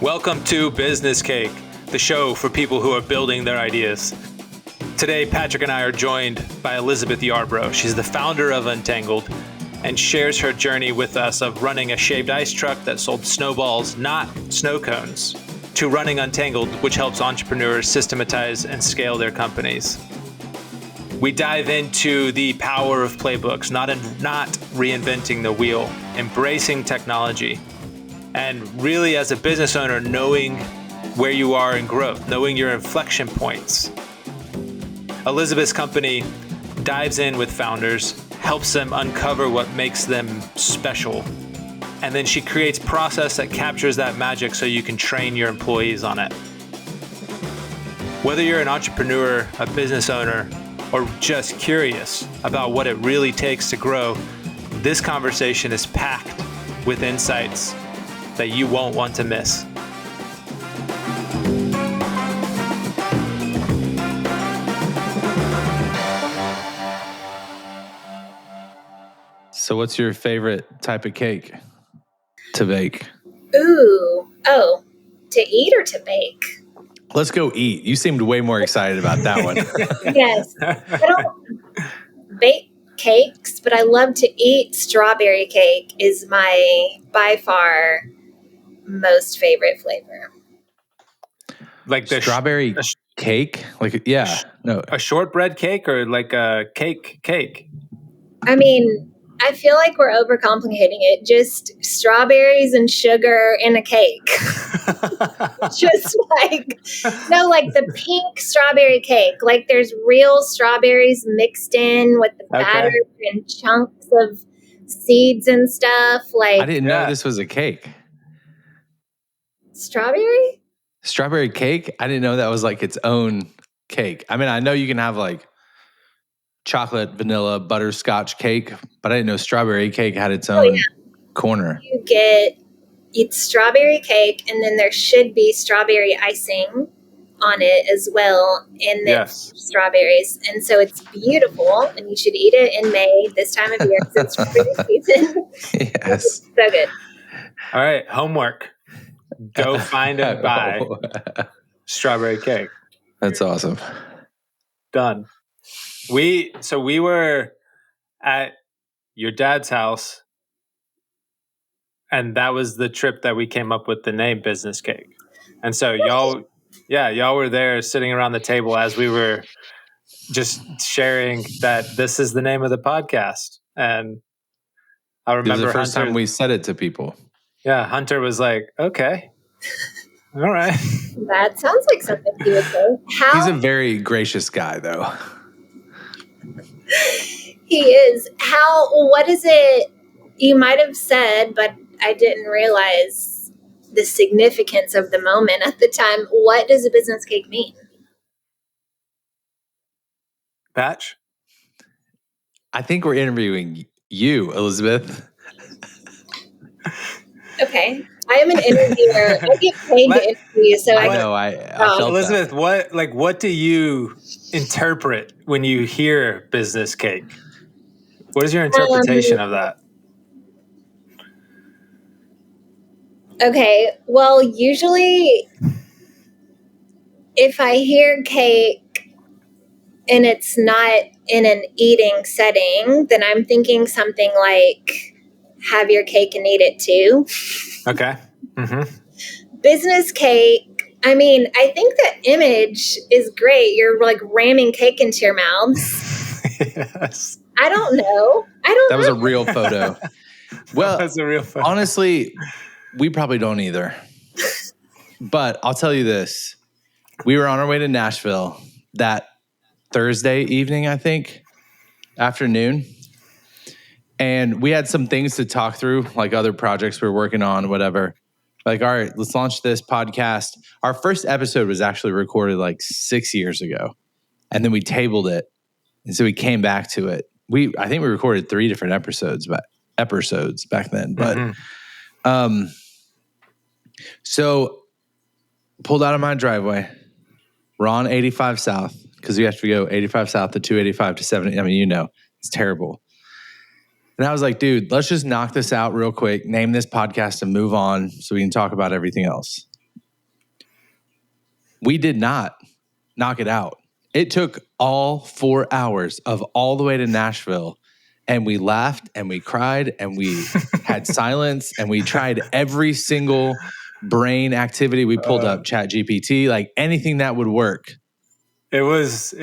Welcome to Business Cake, the show for people who are building their ideas. Today, Patrick and I are joined by Elizabeth Yarbrough. She's the founder of Untangled and shares her journey with us of running a shaved ice truck that sold snowballs, not snow cones, to running Untangled, which helps entrepreneurs systematize and scale their companies. We dive into the power of playbooks, not reinventing the wheel, embracing technology, and really as a business owner, knowing where you are in growth, knowing your inflection points. Elizabeth's company dives in with founders, helps them uncover what makes them special, and then she creates process that captures that magic so you can train your employees on it. Whether you're an entrepreneur, a business owner, or just curious about what it really takes to grow, this conversation is packed with insights that you won't want to miss. So what's your favorite type of cake to bake? To eat or to bake? Let's go eat. You seemed way more excited about that one. Yes. I don't bake cakes, but I love to eat. Strawberry cake is my, by far, most favorite flavor. Like the strawberry cake? Like, yeah. No. A shortbread cake or like a cake? I mean, I feel like we're overcomplicating it. Just strawberries and sugar in a cake. Just like the pink strawberry cake. Like there's real strawberries mixed in with the batter and chunks of seeds and stuff. Like I didn't know this was a cake. Strawberry cake? I didn't know that was like its own cake. I mean, I know you can have like chocolate, vanilla, butterscotch cake, but I didn't know strawberry cake had its own corner. It's strawberry cake, and then there should be strawberry icing on it as well, and then strawberries. And so it's beautiful, and you should eat it in May, this time of year, because it's strawberry season. Yes. It's so good. All right, homework. Go find and buy strawberry cake. That's awesome. Done. We were at your dad's house, and that was the trip that we came up with the name Business Cake. And so y'all were there sitting around the table as we were just sharing that this is the name of the podcast. And I remember it was the first time we said it to people. Yeah, Hunter was like, okay, all right. That sounds like something he would say. He's a very gracious guy, though. He is. What is it you might have said, but I didn't realize the significance of the moment at the time. What does a business cake mean? Patch? I think we're interviewing you, Elizabeth. Okay. I am an interviewer. I get paid to interview, so I know. I felt Elizabeth, that. what do you interpret when you hear business cake? What is your interpretation of that? Okay. Well, usually if I hear cake and it's not in an eating setting, then I'm thinking something like have your cake and eat it too. Okay. Mm-hmm. Business cake. I mean, I think that image is great. You're like ramming cake into your mouths. Yes. I don't know. That was a real photo. Well, that was a real photo. Honestly, we probably don't either. But I'll tell you this. We were on our way to Nashville that Thursday evening, I think, afternoon. And we had some things to talk through, like other projects we were working on, whatever. Like, all right, let's launch this podcast. Our first episode was actually recorded like 6 years ago. And then we tabled it. And so we came back to it. I think we recorded 3 different episodes back then. But so pulled out of my driveway. We're on 85 South because we have to go 85 South to 285 to 70. I mean, It's terrible. And I was like, dude, let's just knock this out real quick, name this podcast and move on so we can talk about everything else. We did not knock it out. It took all 4 hours of all the way to Nashville. And we laughed and we cried and we had silence and we tried every single brain activity. We pulled up ChatGPT, like anything that would work. It was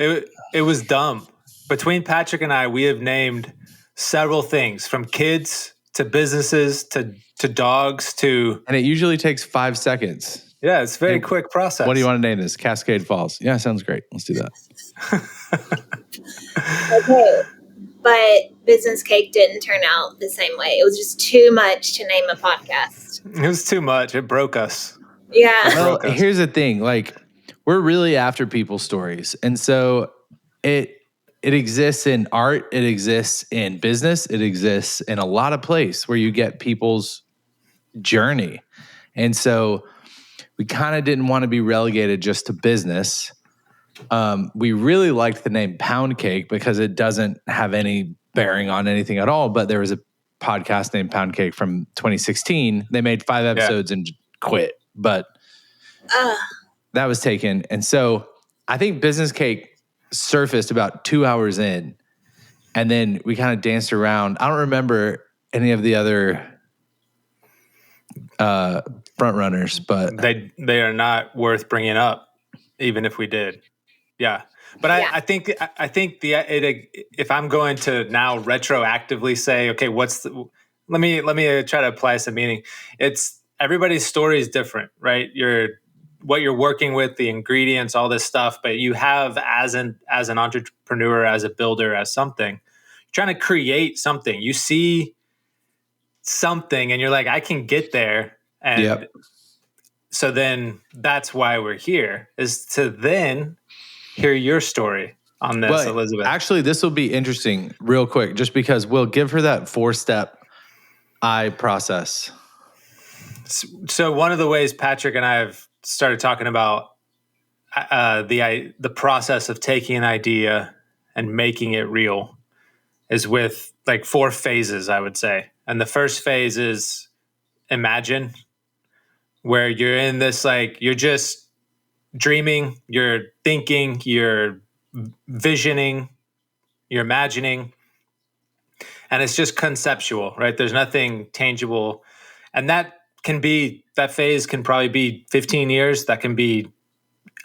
dumb. Between Patrick and I, we have named several things, from kids to businesses to dogs to... And it usually takes 5 seconds. Yeah, it's a very quick process. What do you want to name this? Cascade Falls. Yeah, sounds great. Let's do that. Okay. But Business Cake didn't turn out the same way. It was just too much to name a podcast. It was too much. It broke us. Yeah. Well, here's the thing. Like, we're really after people's stories. And so it exists in art. It exists in business. It exists in a lot of places where you get people's journey. And so we kind of didn't want to be relegated just to business. We really liked the name Pound Cake because it doesn't have any bearing on anything at all. But there was a podcast named Pound Cake from 2016. They made 5 episodes and quit. But that was taken. And so I think Business Cake surfaced about 2 hours in. And then we kind of danced around. I don't remember any of the other front runners, but they are not worth bringing up, even if we did. Yeah, but yeah. I think if I'm going to now retroactively say, okay, let me try to apply some meaning. It's everybody's story is different, right? What you're working with, the ingredients, all this stuff, but you have as an entrepreneur, as a builder, as something, you're trying to create something. You see something and you're like, I can get there. And so then that's why we're here, is to then hear your story on this, Elizabeth. Actually, this will be interesting real quick, just because we'll give her that 4-step I process. So one of the ways Patrick and I have started talking about the process of taking an idea and making it real is with like 4 phases, I would say. And the first phase is imagine, where you're in this, like, you're just dreaming, you're thinking, you're visioning, you're imagining, and it's just conceptual, right? There's nothing tangible. And that phase can probably be 15 years. That can be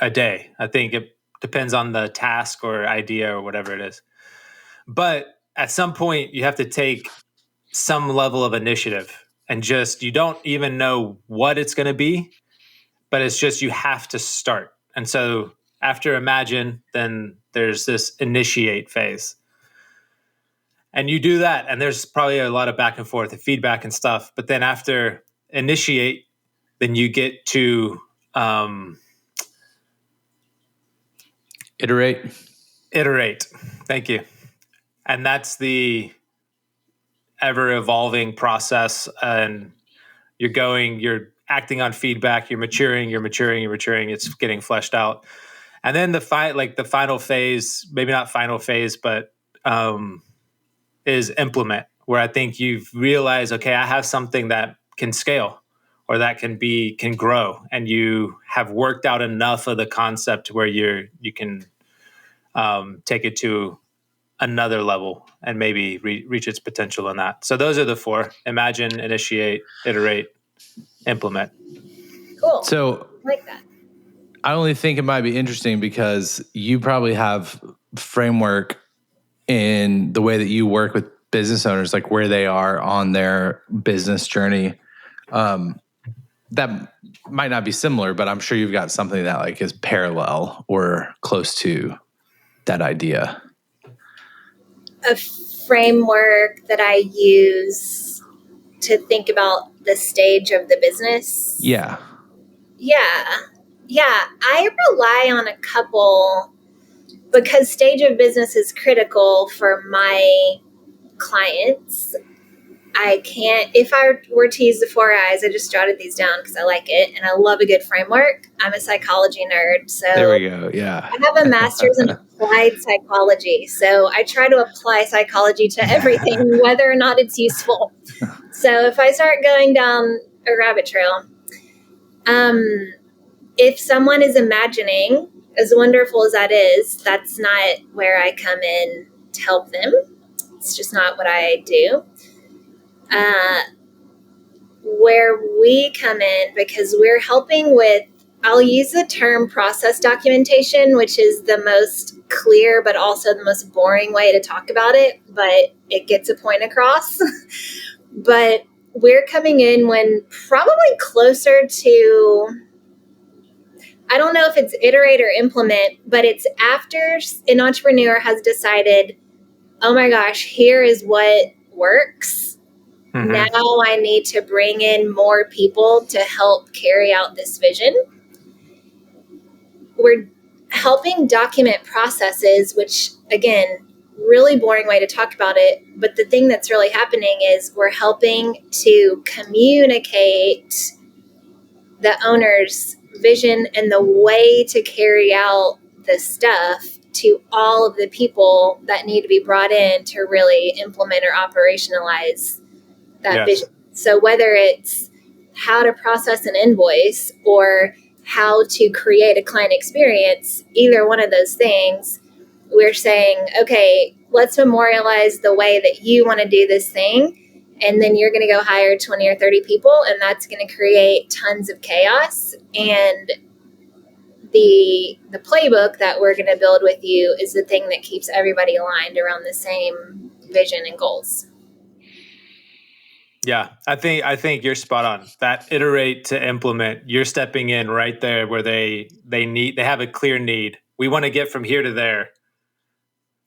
a day. I think it depends on the task or idea or whatever it is. But at some point you have to take some level of initiative, and just, you don't even know what it's going to be, but it's just, you have to start. And so after imagine, then there's this initiate phase. And you do that, and there's probably a lot of back and forth, and feedback and stuff. But then after initiate, then you get to iterate. Thank you. And that's the ever evolving process. And you're acting on feedback, you're maturing. It's getting fleshed out. And then the final phase, maybe not final phase, but is implement, where I think you've realized, okay, I have something that can scale, or that can grow, and you have worked out enough of the concept where you can take it to another level and maybe reach its potential in that. So those are the 4: imagine, initiate, iterate, implement. Cool. So I like that. I only think it might be interesting because you probably have framework in the way that you work with business owners, like where they are on their business journey. That might not be similar, but I'm sure you've got something that like is parallel or close to that idea. A framework that I use to think about the stage of the business. Yeah. I rely on a couple, because stage of business is critical for my clients. I can't, if I were to use the 4 eyes, I just jotted these down because I like it and I love a good framework. I'm a psychology nerd. So There we go. Yeah. I have a master's in applied psychology. So I try to apply psychology to everything, whether or not it's useful. So if I start going down a rabbit trail, if someone is imagining, as wonderful as that is, that's not where I come in to help them. It's just not what I do. Where we come in, because we're helping with, I'll use the term process documentation, which is the most clear, but also the most boring way to talk about it, but it gets a point across. But we're coming in when probably closer to, I don't know if it's iterate or implement, but it's after an entrepreneur has decided, oh my gosh, here is what works. Mm-hmm. Now I need to bring in more people to help carry out this vision. We're helping document processes, which, again, really boring way to talk about it. But the thing that's really happening is we're helping to communicate the owner's vision and the way to carry out the stuff to all of the people that need to be brought in to really implement or operationalize that vision. So whether it's how to process an invoice or how to create a client experience, either one of those things, we're saying, okay, let's memorialize the way that you want to do this thing. And then you're going to go hire 20 or 30 people, and that's going to create tons of chaos. And the playbook that we're going to build with you is the thing that keeps everybody aligned around the same vision and goals. Yeah, I think you're spot on. That iterate to implement, you're stepping in right there where they have a clear need. We want to get from here to there.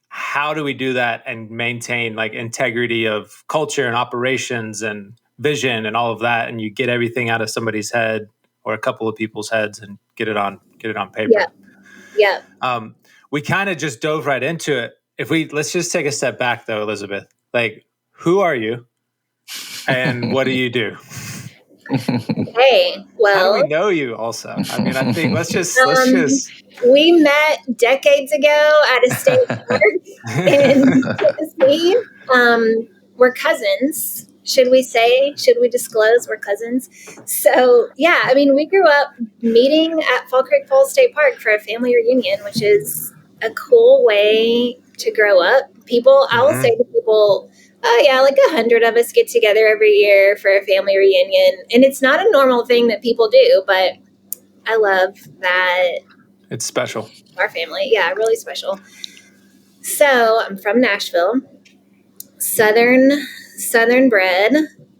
How do we do that and maintain like integrity of culture and operations and vision and all of that? And you get everything out of somebody's head or a couple of people's heads and get it on paper. Yeah. We kind of just dove right into it. Let's just take a step back though, Elizabeth. Like, who are you? And what do you do? Hey, well, how do we know you also? I mean, I think let's just we met decades ago at a state park in Tennessee. We're cousins. Should we disclose we're cousins? So yeah, I mean, we grew up meeting at Fall Creek Falls State Park for a family reunion, which is a cool way to grow up. I will say to people, oh yeah, like 100 of us get together every year for a family reunion. And it's not a normal thing that people do, but I love that. It's special. Our family. Yeah, really special. So I'm from Nashville, Southern bred.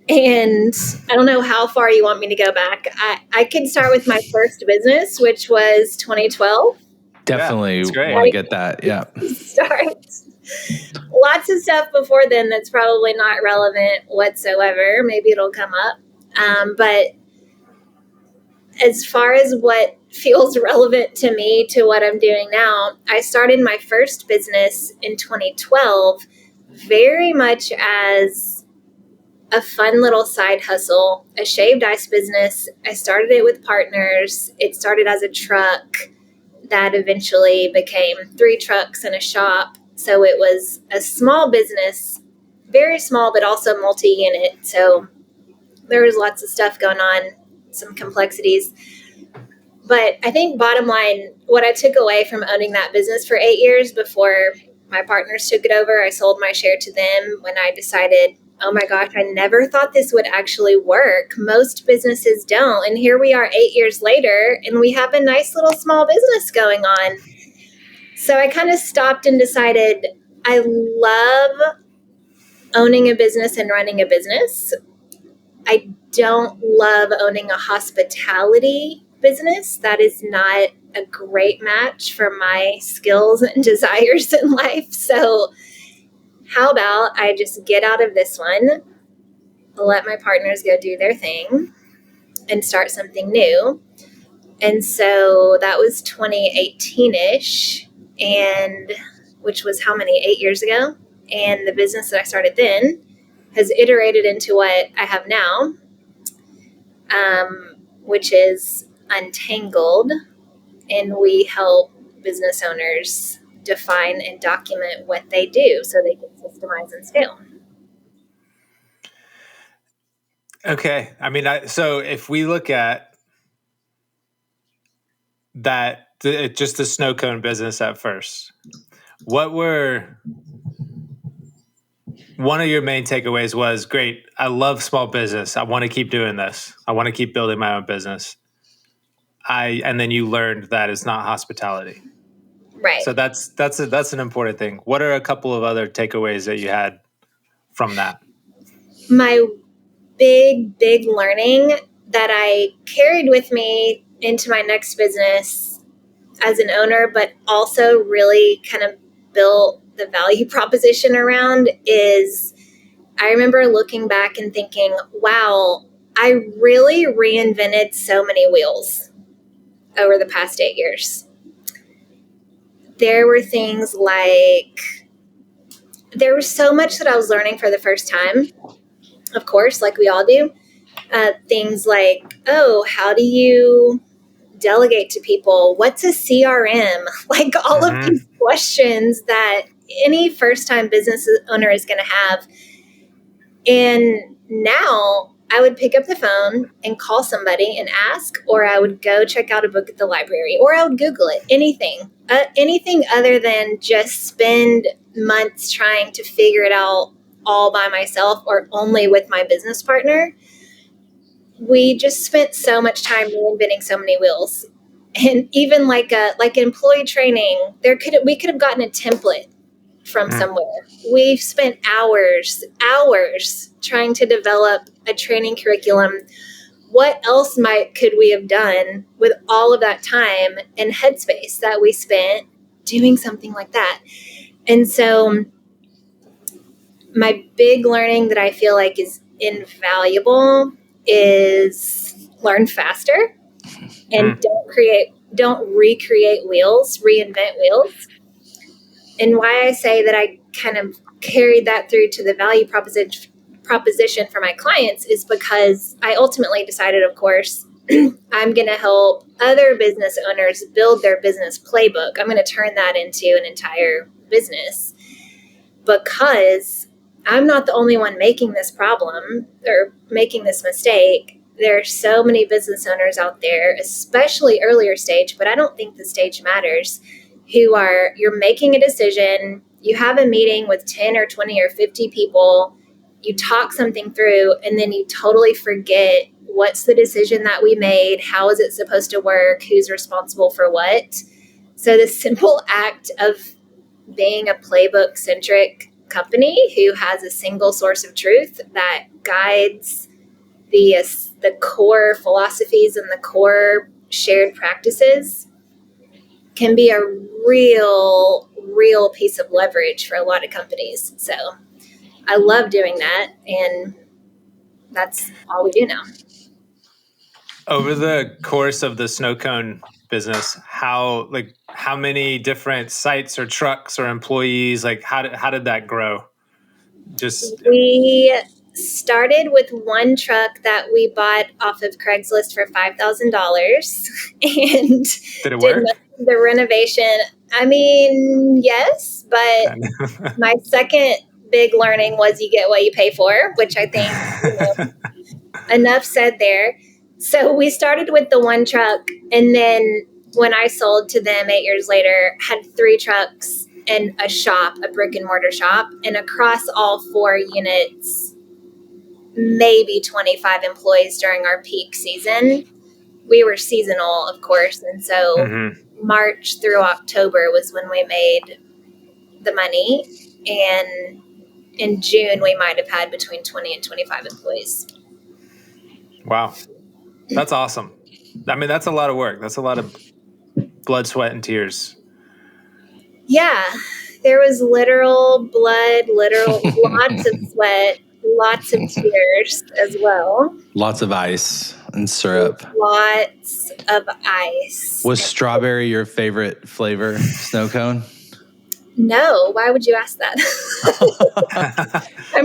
And I don't know how far you want me to go back. I could start with my first business, which was 2012. Definitely want to get that. Yeah. Start. Lots of stuff before then that's probably not relevant whatsoever. Maybe it'll come up. But as far as what feels relevant to me to what I'm doing now, I started my first business in 2012 very much as a fun little side hustle, a shaved ice business. I started it with partners. It started as a truck that eventually became 3 trucks and a shop. So it was a small business, very small, but also multi-unit. So there was lots of stuff going on, some complexities. But I think bottom line, what I took away from owning that business for 8 years before my partners took it over, I sold my share to them when I decided, oh my gosh, I never thought this would actually work. Most businesses don't. And here we are 8 years later, and we have a nice little small business going on. So I kind of stopped and decided I love owning a business and running a business. I don't love owning a hospitality business. That is not a great match for my skills and desires in life. So how about I just get out of this one, let my partners go do their thing, and start something new. And so that was 2018-ish, and which was how many, 8 years ago? And the business that I started then has iterated into what I have now, which is Untangled. And we help business owners define and document what they do so they can systemize and scale. Okay. I mean, so if we look at that, just the snow cone business at first, what were one of your main takeaways was, great, I love small business. I want to keep doing this. I want to keep building my own business. And then you learned that it's not hospitality. Right. So that's an important thing. What are a couple of other takeaways that you had from that? My big learning that I carried with me into my next business as an owner, but also really kind of built the value proposition around is I remember looking back and thinking, wow, I really reinvented so many wheels over the past 8 years. There were things like, there was so much that I was learning for the first time, of course, like we all do. Things like, oh, how do you delegate to people? What's a CRM? Like all of these questions that any first-time business owner is going to have. And now I would pick up the phone and call somebody and ask, or I would go check out a book at the library, or I would Google it, anything other than just spend months trying to figure it out all by myself or only with my business partner. We just spent so much time reinventing so many wheels. And even like employee training, we could have gotten a template from somewhere. We've spent hours trying to develop a training curriculum. What else could we have done with all of that time and headspace that we spent doing something like that? And so my big learning that I feel like is invaluable is learn faster and don't recreate wheels, reinvent wheels. And why I say that I kind of carried that through to the value proposition for my clients is because I ultimately decided, of course, I'm going to help other business owners build their business playbook. I'm going to turn that into an entire business because I'm not the only one making this problem or making this mistake. There are so many business owners out there, especially earlier stage, but I don't think the stage matters, you're making a decision, you have a meeting with 10 or 20 or 50 people, you talk something through, and then you totally forget what's the decision that we made, how is it supposed to work, who's responsible for what. So the simple act of being a playbook-centric company who has a single source of truth that guides the core philosophies and the core shared practices can be a real piece of leverage for a lot of companies. So I love doing that, and that's all we do now. Over the course of the snow cone business, how many different sites or trucks or employees, how did that grow? We started with one truck that we bought off of Craigslist for $5,000 and did it work? The renovation. I mean, yes, but my second big learning was you get what you pay for, which I think enough said there. So we started with the one truck, and then when I sold to them 8 years later, had 3 trucks and a shop, a brick and mortar shop, and across all 4 units, maybe 25 employees during our peak season. We were seasonal, of course, and so March through October was when we made the money, and in June we might have had between 20 and 25 employees. Wow. That's awesome. I mean, that's a lot of work. That's a lot of blood, sweat, and tears. Yeah, there was literal blood, lots of sweat, lots of tears as well. Lots of ice and syrup. Lots of ice. Was strawberry your favorite flavor, snow cone? No, why would you ask that?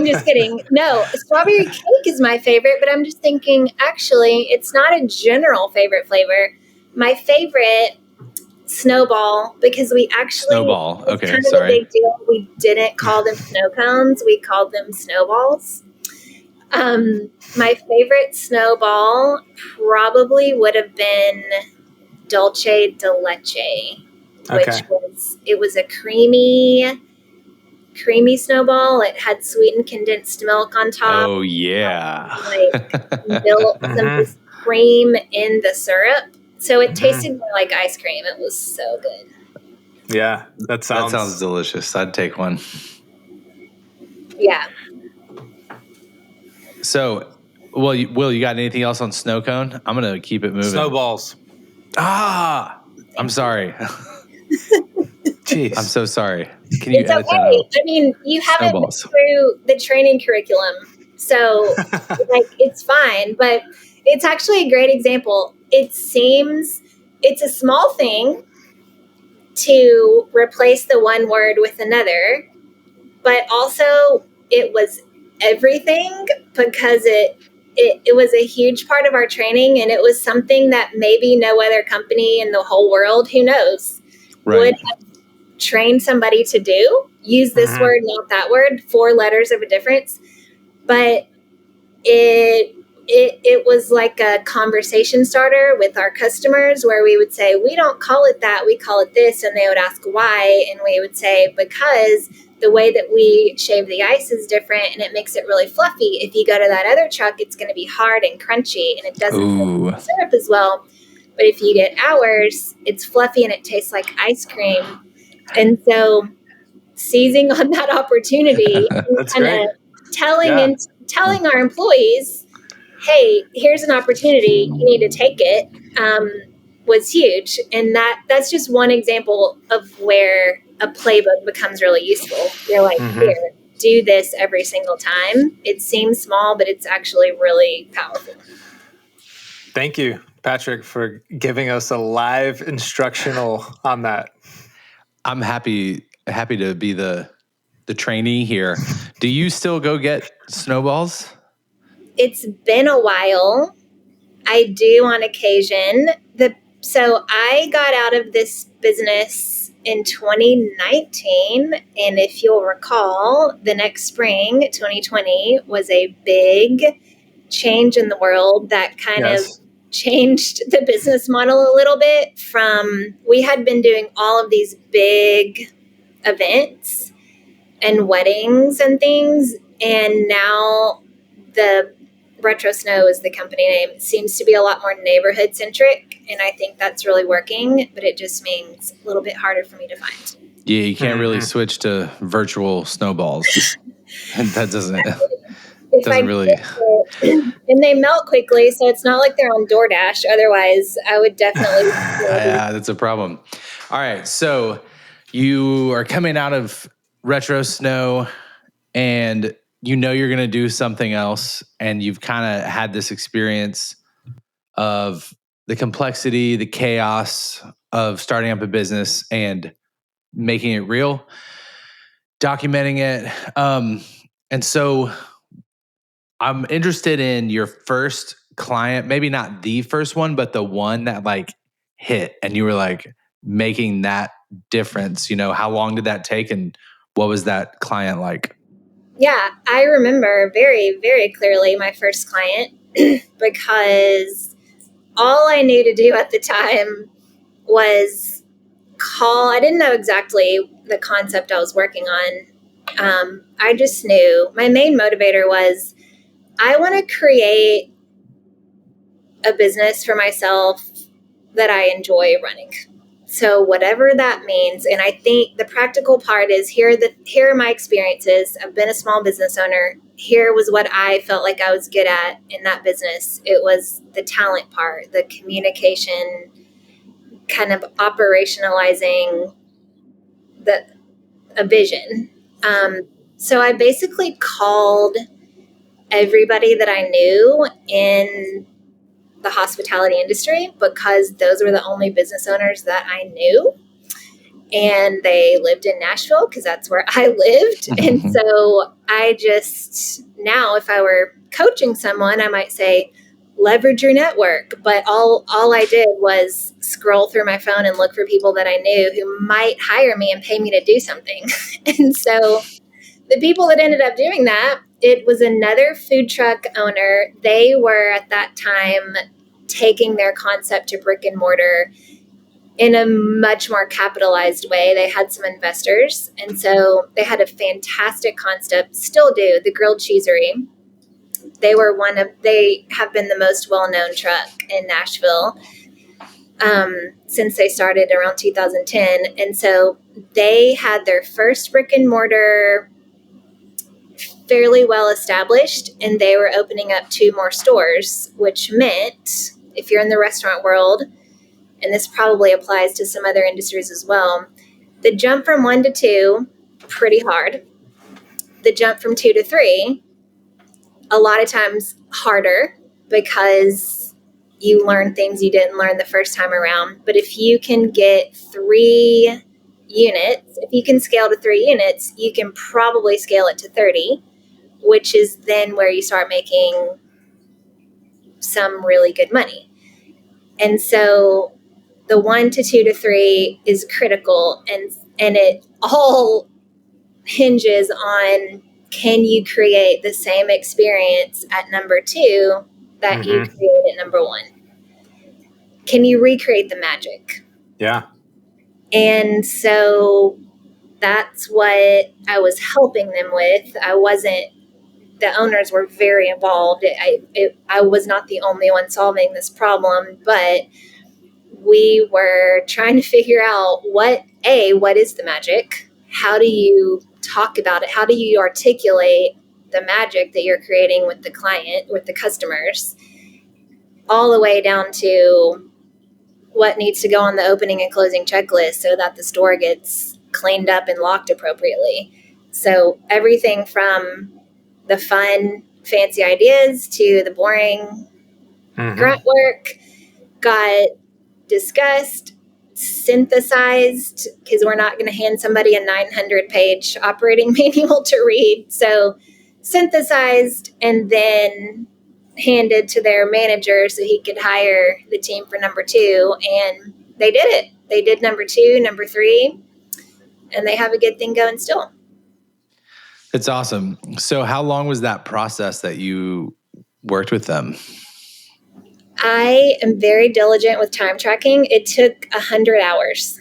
I'm just kidding. No, strawberry cake is my favorite, but I'm just thinking, actually, it's not a general favorite flavor. My favorite, snowball, because we actually, Snowball. it's Okay, kind of a sorry. big deal. We didn't call them snow cones. We called them snowballs. My favorite snowball probably would have been dulce de leche, which was a creamy snowball. It had sweetened condensed milk on top. Oh, yeah. Milk, some Mhm. cream in the syrup. So it tasted more like ice cream. It was so good. Yeah, that That sounds delicious. I'd take one. Yeah. So, Will, you got anything else on snow cone? I'm going to keep it moving. snowballs. I'm sorry. Jeez. I'm so sorry. Can you It's edit that okay. out? I mean, you haven't been Snowballs. through the training curriculum, so it's fine. But it's actually a great example. It's a small thing to replace the one word with another, but also it was everything because it was a huge part of our training, and it was something that maybe no other company in the whole world, who knows, would have trained somebody to do. Use this word, not that word, 4 letters of a difference. But it was like a conversation starter with our customers, where we would say, we don't call it that, we call it this. And they would ask why. And we would say, because the way that we shave the ice is different and it makes it really fluffy. If you go to that other truck, it's going to be hard and crunchy and it doesn't taste syrup as well. But if you get ours, it's fluffy and it tastes like ice cream. And so seizing on that opportunity That's and great. telling our employees, hey, here's an opportunity, you need to take it, was huge. And that's just one example of where a playbook becomes really useful. You're like, here, do this every single time. It seems small, but it's actually really powerful. Thank you, Patrick, for giving us a live instructional on that. I'm happy to be the trainee here. Do you still go get snowballs? It's been a while. I do on occasion. So I got out of this business in 2019. And if you'll recall, the next spring, 2020, was a big change in the world that kind of changed the business model a little bit. We had been doing all of these big events and weddings and things. And now the Retro Snow is the company name. It seems to be a lot more neighborhood centric, and I think that's really working, but it just means a little bit harder for me to find. Yeah, you can't really switch to virtual snowballs. That doesn't really. And they melt quickly, so it's not like they're on DoorDash. Otherwise, I would definitely. Yeah, that's a problem. All right, so you are coming out of Retro Snow, and you know you're going to do something else, and you've kind of had this experience of the complexity, the chaos of starting up a business and making it real, documenting it. And so I'm interested in your first client, maybe not the first one, but the one that like hit and you were like making that difference. You know, how long did that take and what was that client like? Yeah, I remember very, very clearly my first client because all I knew to do at the time was I didn't know exactly the concept I was working on. I just knew my main motivator was I want to create a business for myself that I enjoy running. So whatever that means, and I think the practical part is here are my experiences. I've been a small business owner. Here was what I felt like I was good at in that business. It was the talent part, the communication, kind of operationalizing a vision. So I basically called everybody that I knew in the hospitality industry because those were the only business owners that I knew. and they lived in Nashville because that's where I lived. And so I just, now if I were coaching someone, I might say, leverage your network. But all I did was scroll through my phone and look for people that I knew who might hire me and pay me to do something. And so the people that ended up doing that, it was another food truck owner. They were at that time taking their concept to brick and mortar in a much more capitalized way. They had some investors. And so they had a fantastic concept, still do, the grilled cheesery. They have been the most well-known truck in Nashville since they started around 2010. And so they had their first brick and mortar fairly well established, and they were opening up 2 more stores, which meant if you're in the restaurant world, and this probably applies to some other industries as well, the jump from 1 to 2, pretty hard. The jump from 2 to 3, a lot of times harder, because you learn things you didn't learn the first time around. But if you can get 3 units, if you can scale to 3 units, you can probably scale it to 30, which is then where you start making some really good money. And so the 1 to 2 to 3 is critical, and it all hinges on, can you create the same experience at number 2 that you created at number 1? Can you recreate the magic? Yeah. And so that's what I was helping them with. The owners were very involved. I was not the only one solving this problem, but we were trying to figure out what is the magic? How do you talk about it? How do you articulate the magic that you're creating with the client, with the customers, all the way down to what needs to go on the opening and closing checklist so that the store gets cleaned up and locked appropriately. So everything from the fun, fancy ideas to the boring grunt work got discussed, synthesized, because we're not going to hand somebody a 900-page operating manual to read. So synthesized and then handed to their manager so he could hire the team for number 2. And they did it. They did number 2, number 3, and they have a good thing going still. It's awesome. So how long was that process that you worked with them? I am very diligent with time tracking. It took 100 hours.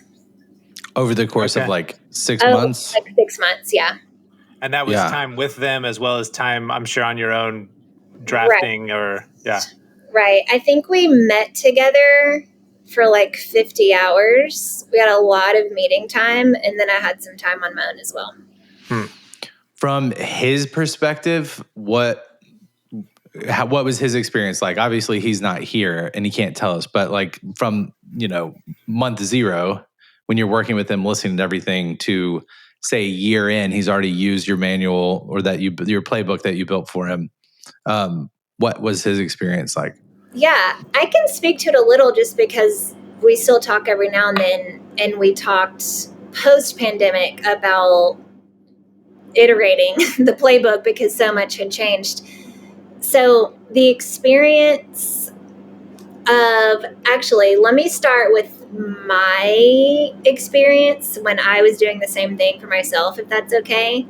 Over the course of like 6 months? Like 6 months, yeah. And that was time with them as well as time, I'm sure, on your own drafting Right. I think we met together for like 50 hours. We had a lot of meeting time, and then I had some time on my own as well. From his perspective, what was his experience like? Obviously, he's not here and he can't tell us, but like from, month 0, when you're working with him, listening to everything, to say a year in, he's already used your manual or your playbook that you built for him. What was his experience like? Yeah, I can speak to it a little just because we still talk every now and then, and we talked post-pandemic about iterating the playbook because so much had changed. So the experience of, actually, let me start with my experience when I was doing the same thing for myself, if that's okay.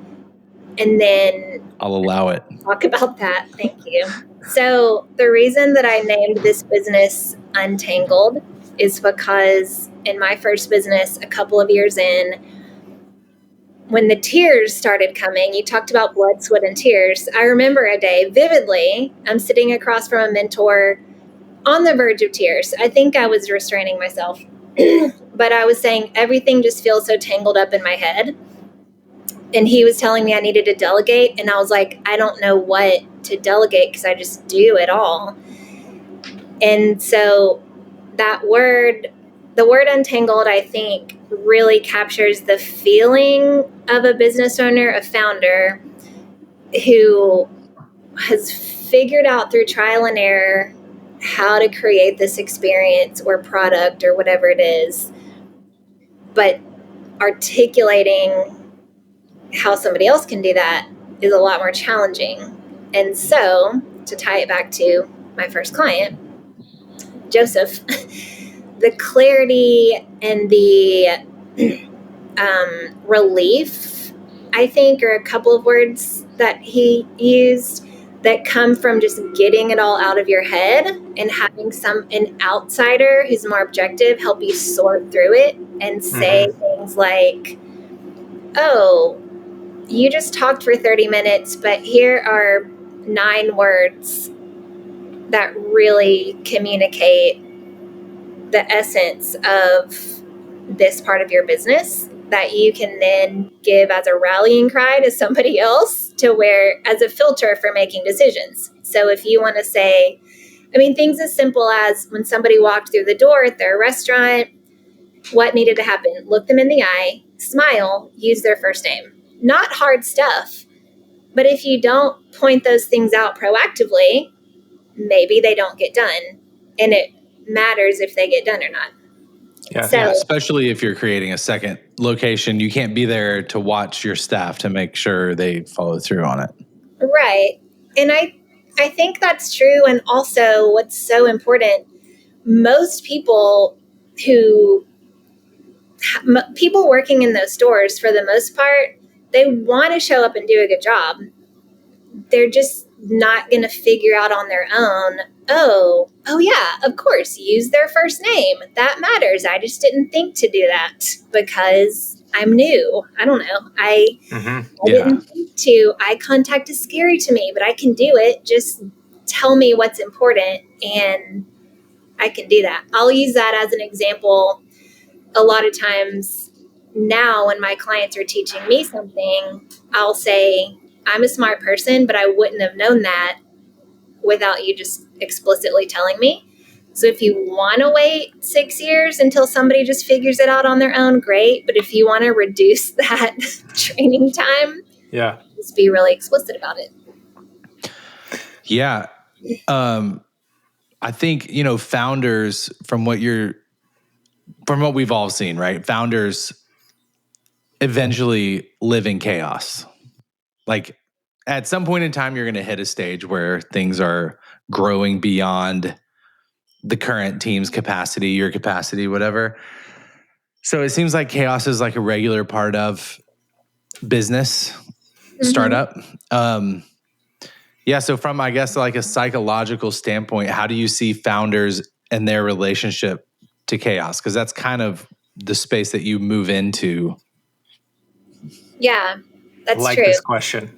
And then I'll allow it. Talk about that. Thank you. So the reason that I named this business Untangled is because in my first business, a couple of years in, when the tears started coming, you talked about blood, sweat, and tears. I remember a day vividly. I'm sitting across from a mentor on the verge of tears. I think I was restraining myself, but I was saying everything just feels so tangled up in my head. And he was telling me I needed to delegate. And I was like, I don't know what to delegate because I just do it all. And so the word untangled, I think, really captures the feeling of a business owner, a founder who has figured out through trial and error how to create this experience or product or whatever it is, but articulating how somebody else can do that is a lot more challenging. And so, to tie it back to my first client, Joseph, the clarity and the relief, I think, are a couple of words that he used that come from just getting it all out of your head and having an outsider who's more objective help you sort through it and say things like, oh, you just talked for 30 minutes, but here are 9 words that really communicate the essence of this part of your business that you can then give as a rallying cry to somebody else to where as a filter for making decisions. So if you want to say, I mean, things as simple as when somebody walked through the door at their restaurant, what needed to happen? Look them in the eye, smile, use their first name. Not hard stuff. But if you don't point those things out proactively, maybe they don't get done. And it matters if they get done or not. Yeah. So, especially if you're creating a second location, you can't be there to watch your staff to make sure they follow through on it. Right. And I think that's true. And also what's so important, most people people working in those stores, for the most part, they want to show up and do a good job. They're just not going to figure out on their own, oh yeah, of course, use their first name. That matters. I just didn't think to do that because I'm new. I don't know. I didn't think to. Eye contact is scary to me, but I can do it. Just tell me what's important and I can do that. I'll use that as an example. A lot of times now when my clients are teaching me something, I'll say, I'm a smart person, but I wouldn't have known that without you just explicitly telling me. So if you want to wait 6 years until somebody just figures it out on their own, great. But if you want to reduce that training time, just be really explicit about it. Yeah. I think, founders, from what we've all seen, right? Founders eventually live in chaos. Like at some point in time, you're going to hit a stage where things are growing beyond the current team's capacity, your capacity, whatever. So it seems like chaos is like a regular part of business, startup. So from, I guess, like a psychological standpoint, how do you see founders and their relationship to chaos? Because that's kind of the space that you move into. Yeah, that's like true. This question.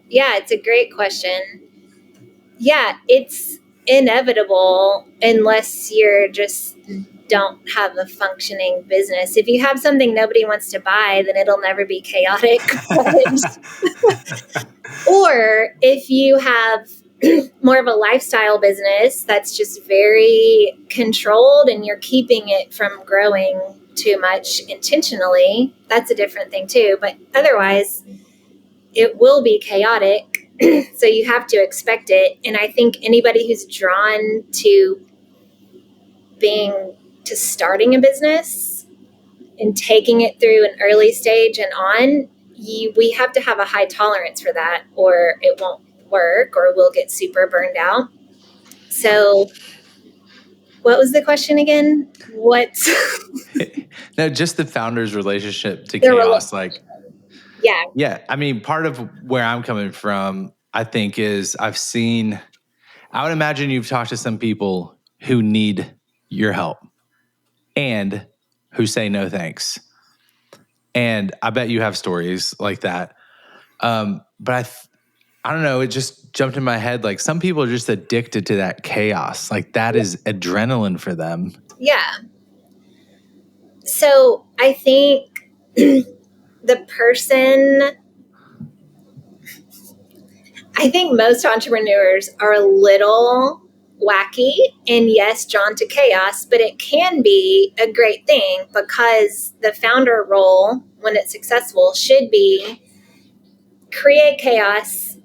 Yeah, it's a great question. Yeah, it's inevitable unless you're just don't have a functioning business. If you have something nobody wants to buy, then it'll never be chaotic. Or if you have more of a lifestyle business that's just very controlled and you're keeping it from growing too much intentionally, that's a different thing too. But otherwise, it will be chaotic. So you have to expect it. And I think anybody who's drawn to starting a business and taking it through an early stage and on, we have to have a high tolerance for that, or it won't work, or we'll get super burned out. So what was the question again? No, just the founder's relationship to chaos. Yeah. I mean, part of where I'm coming from, I think, is I would imagine you've talked to some people who need your help and who say no thanks. And I bet you have stories like that. But I don't know, it just jumped in my head. Like some people are just addicted to that chaos. Like that is adrenaline for them. Yeah. So I think most entrepreneurs are a little wacky and yes, drawn to chaos, but it can be a great thing because the founder role, when it's successful, should be create chaos,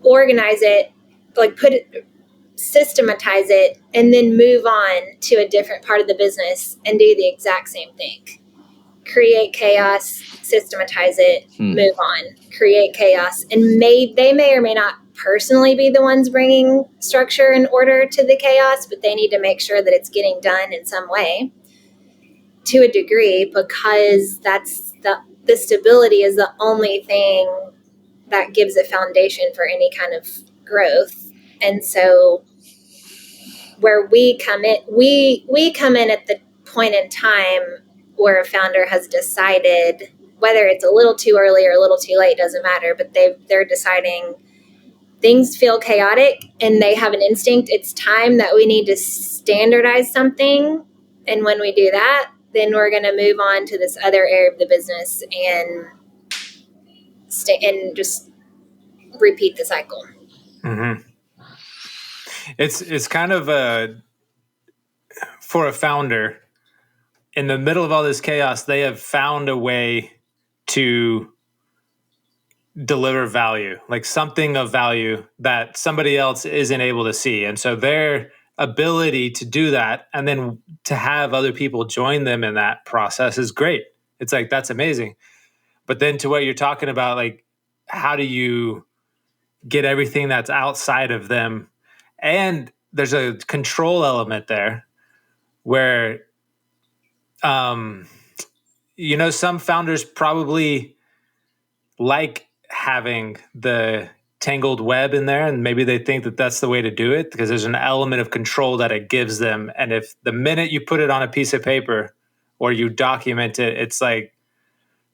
organize it, systematize it, and then move on to a different part of the business and do the exact same thing. create chaos, systematize it, move on, create chaos. And they may or may not personally be the ones bringing structure and order to the chaos, but they need to make sure that it's getting done in some way to a degree, because that's the stability is the only thing that gives a foundation for any kind of growth. And so where we come in, we come in at the point in time where a founder has decided, whether it's a little too early or a little too late, doesn't matter, but they're deciding things feel chaotic and they have an instinct. It's time that we need to standardize something. And when we do that, then we're going to move on to this other area of the business and just repeat the cycle. Mm-hmm. It's kind of for a founder in the middle of all this chaos, they have found a way to deliver value, like something of value that somebody else isn't able to see. And so their ability to do that and then to have other people join them in that process is great. It's like, that's amazing. But then to what you're talking about, like, how do you get everything that's outside of them? And there's a control element there where, some founders probably like having the tangled web in there, and maybe they think that that's the way to do it because there's an element of control that it gives them. And if the minute you put it on a piece of paper or you document it, it's like,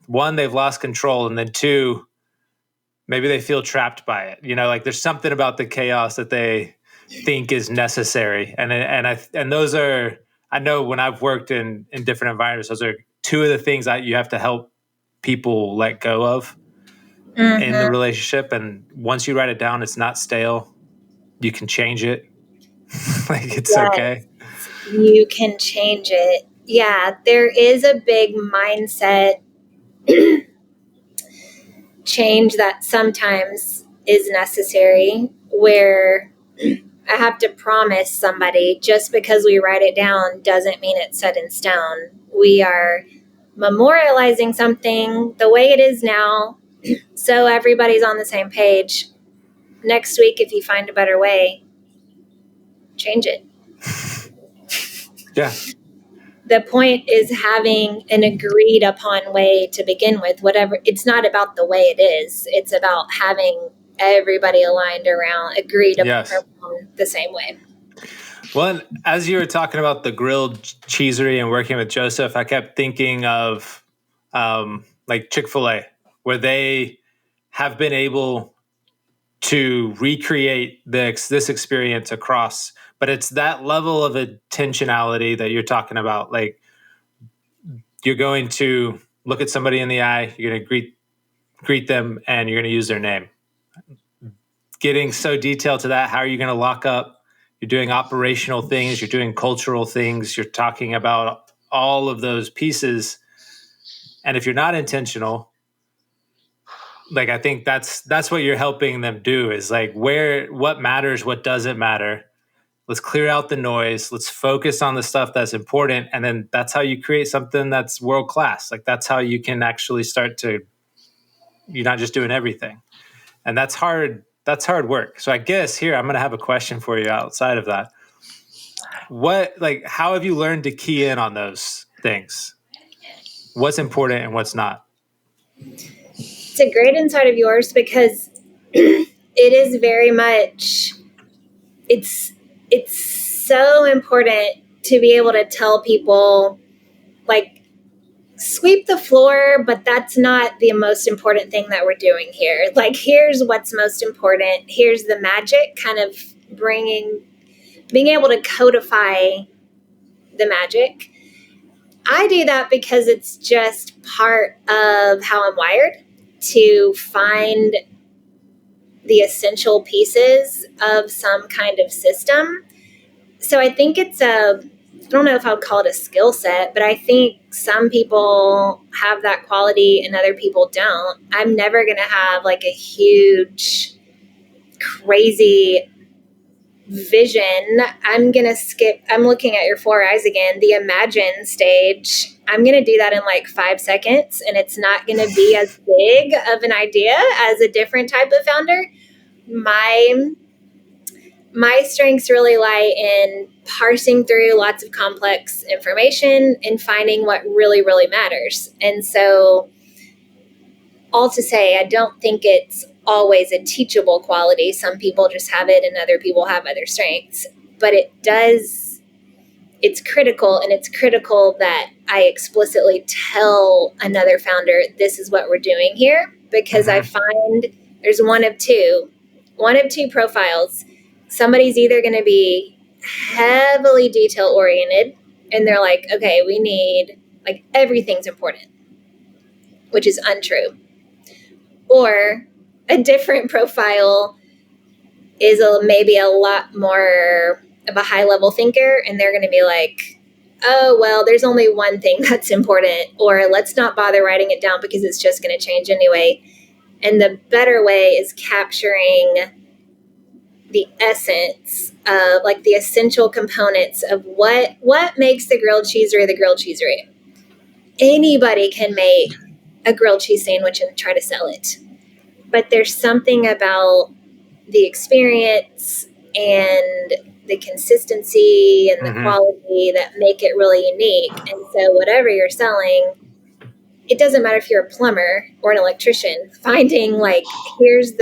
one, they've lost control, and then two, maybe they feel trapped by it. Like there's something about the chaos that they think is necessary. And those are, I know when I've worked in different environments, those are two of the things that you have to help people let go of in the relationship. And once you write it down, it's not stale. You can change it. Like it's okay. You can change it. Yeah, there is a big mindset change that sometimes is necessary, where I have to promise somebody just because we write it down doesn't mean it's set in stone. We are memorializing something the way it is now, so everybody's on the same page. Next week, if you find a better way, change it. Yeah. The point is having an agreed upon way to begin with. Whatever, it's not about the way it is. It's about having everybody aligned around, agreed upon the same way. Well, as you were talking about the grilled cheesery and working with Joseph, I kept thinking of like Chick-fil-A, where they have been able to recreate this experience across, but it's that level of intentionality that you're talking about. Like, you're going to look at somebody in the eye, you're going to greet them, and you're going to use their name. Getting so detailed to that, how are you going to lock up? You're doing operational things, you're doing cultural things, you're talking about all of those pieces. And if you're not intentional, like, I think that's what you're helping them do, is like, what matters, what doesn't matter. Let's clear out the noise. Let's focus on the stuff that's important. And then that's how you create something that's world class. Like, that's how you can actually start to, you're not just doing everything. And that's hard. That's hard work. So I guess here, I'm going to have a question for you outside of that. How have you learned to key in on those things? What's important and what's not? It's a great insight of yours, because it is very much, it's so important to be able to tell people, like, sweep the floor, but that's not the most important thing that we're doing here. Like, here's what's most important. Here's the magic, kind of being able to codify the magic. I do that because it's just part of how I'm wired, to find the essential pieces of some kind of system. So I think I don't know if I would call it a skill set, but I think some people have that quality and other people don't. I'm never going to have like a huge, crazy vision, I'm looking at your 4 eyes again, the imagine stage. I'm going to do that in like 5 seconds, and it's not going to be as big of an idea as a different type of founder. My strengths really lie in parsing through lots of complex information and finding what really, really matters. And so, all to say, I don't think it's always a teachable quality. Some people just have it and other people have other strengths. But it's critical, and it's critical that I explicitly tell another founder, this is what we're doing here, because I find there's one of two profiles. Somebody's either going to be heavily detail oriented, and they're like, okay, we need, like, everything's important, which is untrue. Or a different profile is maybe a lot more of a high level thinker, and they're going to be like, oh, well, there's only one thing that's important, or let's not bother writing it down because it's just going to change anyway. And the better way is capturing the essence of, like, the essential components of what makes the grilled cheesery the grilled cheesery. Anybody can make a grilled cheese sandwich and try to sell it. But there's something about the experience and the consistency and the quality that make it really unique. And so whatever you're selling, it doesn't matter if you're a plumber or an electrician, finding, like, here's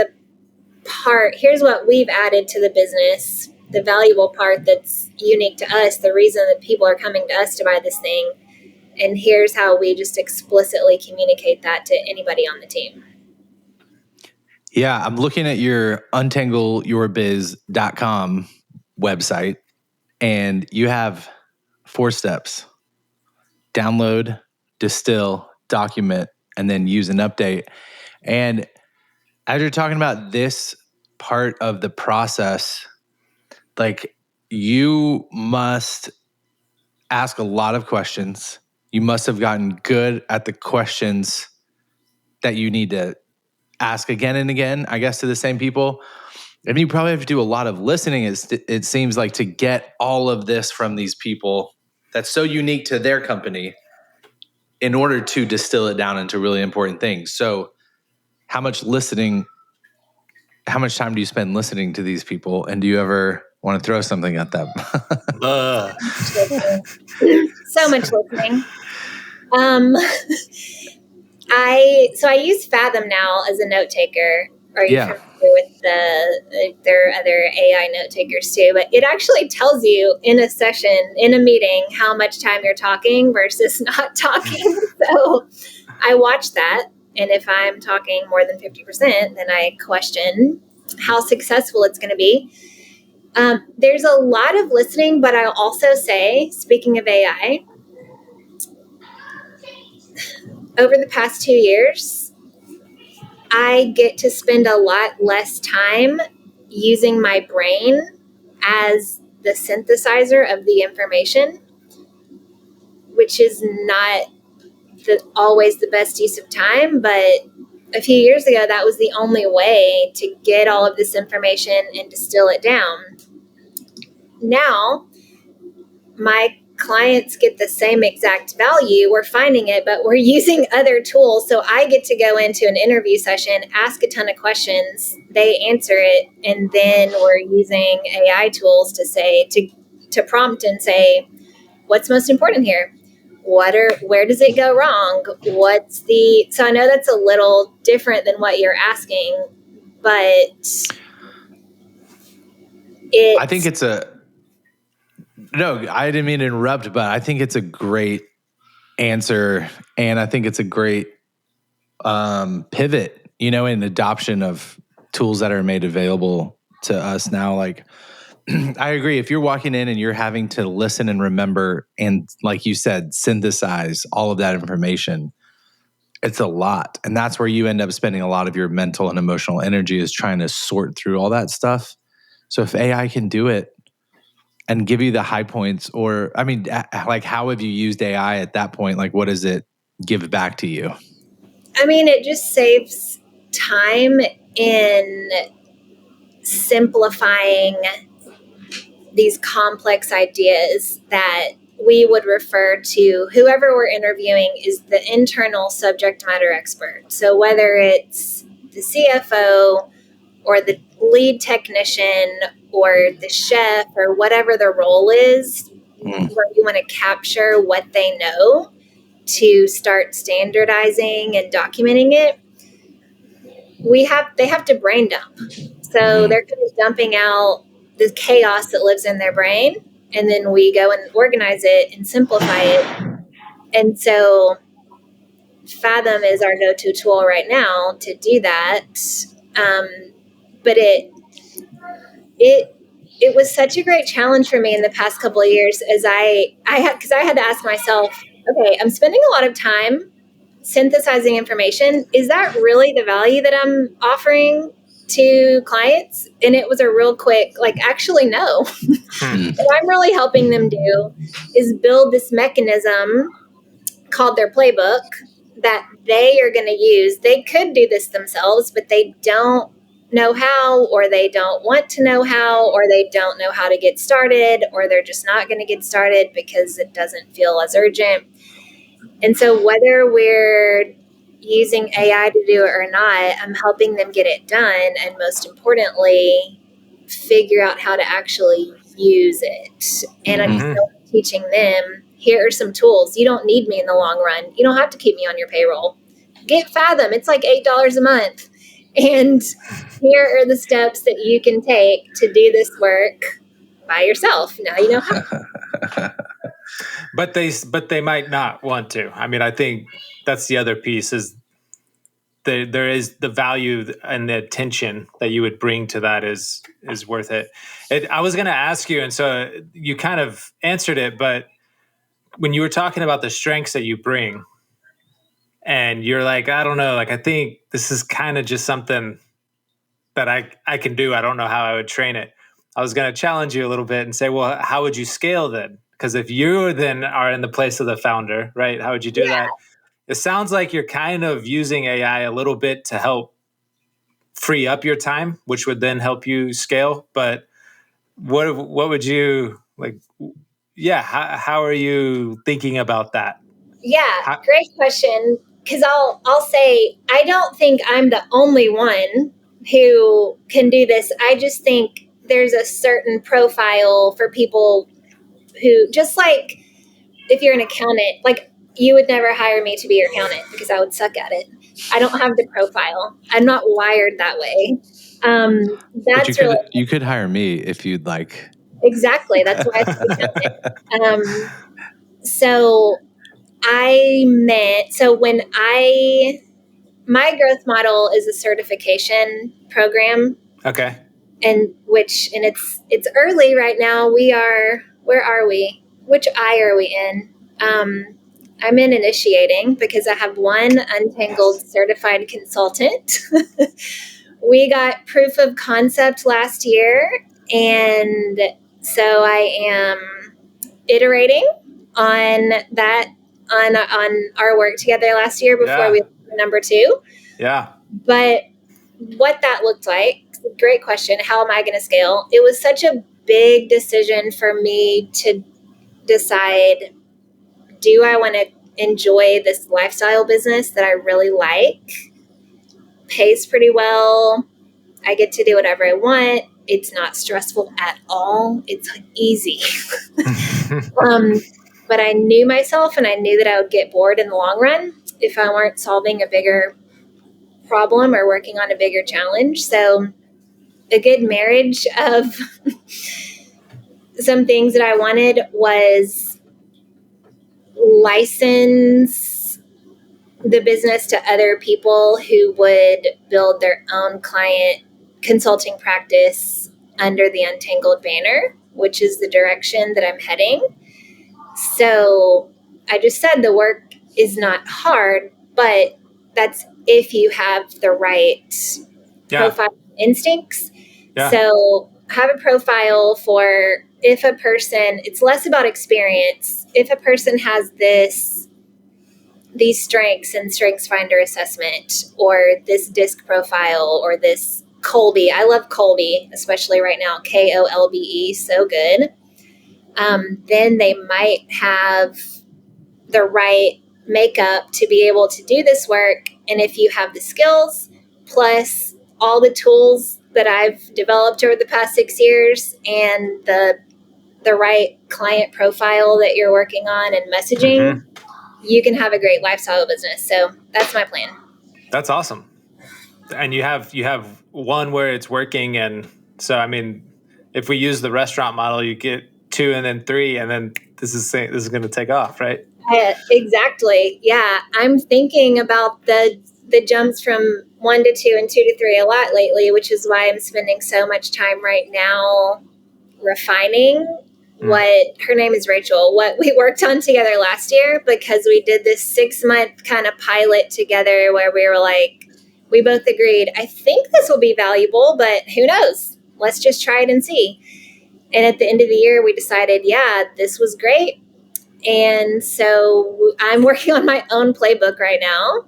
what we've added to the business, the valuable part that's unique to us, the reason that people are coming to us to buy this thing. And here's how we just explicitly communicate that to anybody on the team. Yeah, I'm looking at your untangleyourbiz.com website, and you have 4 steps: download, distill, document, and then use and update. And as you're talking about this part of the process, like, you must ask a lot of questions. You must have gotten good at the questions that you need to ask again and again, I guess, to the same people. And you probably have to do a lot of listening, it seems like, to get all of this from these people that's so unique to their company in order to distill it down into really important things. So how much time do you spend listening to these people? And do you ever want to throw something at them? So much listening. I use Fathom now as a note taker. Are you familiar with there are other AI note takers too? But it actually tells you in a session, in a meeting, how much time you're talking versus not talking. So I watch that. And if I'm talking more than 50%, then I question how successful it's going to be. There's a lot of listening, but I'll also say, speaking of AI, over the past 2 years, I get to spend a lot less time using my brain as the synthesizer of the information, which is not always the best use of time. But a few years ago, that was the only way to get all of this information and distill it down. Now, my clients get the same exact value. We're finding it, but we're using other tools. So I get to go into an interview session, ask a ton of questions, they answer it, and then we're using AI tools to prompt and say, what's most important here? Where does it go wrong? So I know that's a little different than what you're asking, but I think no, I didn't mean to interrupt, but I think it's a great answer. And I think it's a great pivot, in adoption of tools that are made available to us now. Like, I agree. If you're walking in and you're having to listen and remember, and like you said, synthesize all of that information, it's a lot. And that's where you end up spending a lot of your mental and emotional energy, is trying to sort through all that stuff. So if AI can do it and give you the high points, or, I mean, like, how have you used AI at that point? Like, what does it give back to you? I mean, it just saves time in simplifying these complex ideas that we would refer to whoever we're interviewing is the internal subject matter expert. So whether it's the CFO or the lead technician or the chef or whatever the role is, where you want to capture what they know to start standardizing and documenting it, they have to brain dump. So they're kind of dumping out the chaos that lives in their brain, and then we go and organize it and simplify it. And so Fathom is our go-to tool right now to do that. But it was such a great challenge for me in the past couple of years as I had to ask myself, okay, I'm spending a lot of time synthesizing information. Is that really the value that I'm offering to clients? And it was a real quick, like, actually, no. What I'm really helping them do is build this mechanism called their playbook that they are going to use. They could do this themselves, but they don't know how, or they don't want to know how, or they don't know how to get started, or they're just not going to get started because it doesn't feel as urgent. And so whether we're using AI to do it or not, I'm helping them get it done. And most importantly, figure out how to actually use it. And I'm still teaching them, here are some tools. You don't need me in the long run. You don't have to keep me on your payroll. Get Fathom. It's like $8 a month. And here are the steps that you can take to do this work by yourself. Now you know how. But they might not want to. I mean, I think that's the other piece is there is the value and the attention that you would bring to that is worth it. I was going to ask you, and so you kind of answered it, but when you were talking about the strengths that you bring, and you're like, I don't know, like I think this is kind of just something that I can do. I don't know how I would train it. I was going to challenge you a little bit and say, well, how would you scale then? Because if you then are in the place of the founder, right? How would you do that? It sounds like you're kind of using AI a little bit to help free up your time, which would then help you scale. But what would you like? Yeah, how are you thinking about that? Yeah, great question. Because I'll say I don't think I'm the only one who can do this. I just think there's a certain profile for people who, just like if you're an accountant, like you would never hire me to be your accountant because I would suck at it. I don't have the profile. I'm not wired that way. That's but you could hire me if you'd like. Exactly. That's why I said accountant. So when my growth model is a certification program. Okay. And it's early right now. Where are we? Which eye are we in? I'm in initiating because I have one Untangled certified consultant. We got proof of concept last year. And so I am iterating on that, on our work together last year before we went to number 2. Yeah. But what that looked like, great question. How am I going to scale? It was such a big decision for me to decide, do I want to enjoy this lifestyle business that I really like? Pays pretty well. I get to do whatever I want. It's not stressful at all. It's easy. But I knew myself and I knew that I would get bored in the long run if I weren't solving a bigger problem or working on a bigger challenge. So a good marriage of some things that I wanted was license the business to other people who would build their own client consulting practice under the Untangled banner, which is the direction that I'm heading. So I just said the work is not hard, but that's if you have the right profile instincts. Yeah. So have a profile for if a person, it's less about experience. If a person has these strengths in Strengths Finder assessment, or this DISC profile, or this Kolbe. I love Kolbe, especially right now. Kolbe, so good. Then they might have the right makeup to be able to do this work. And if you have the skills plus all the tools that I've developed over the past 6 years and the right client profile that you're working on and messaging, you can have a great lifestyle business. So that's my plan. That's awesome. And you have one where it's working, and so I mean, if we use the restaurant model, you get 2 and then 3, and then this is going to take off, right? Exactly. Yeah, I'm thinking about the jumps from 1 to 2 and 2 to 3 a lot lately, which is why I'm spending so much time right now refining what her name is Rachel, what we worked on together last year, because we did this 6-month kind of pilot together where we were like, we both agreed, I think this will be valuable, but who knows? Let's just try it and see. And at the end of the year, we decided, yeah, this was great. And so I'm working on my own playbook right now.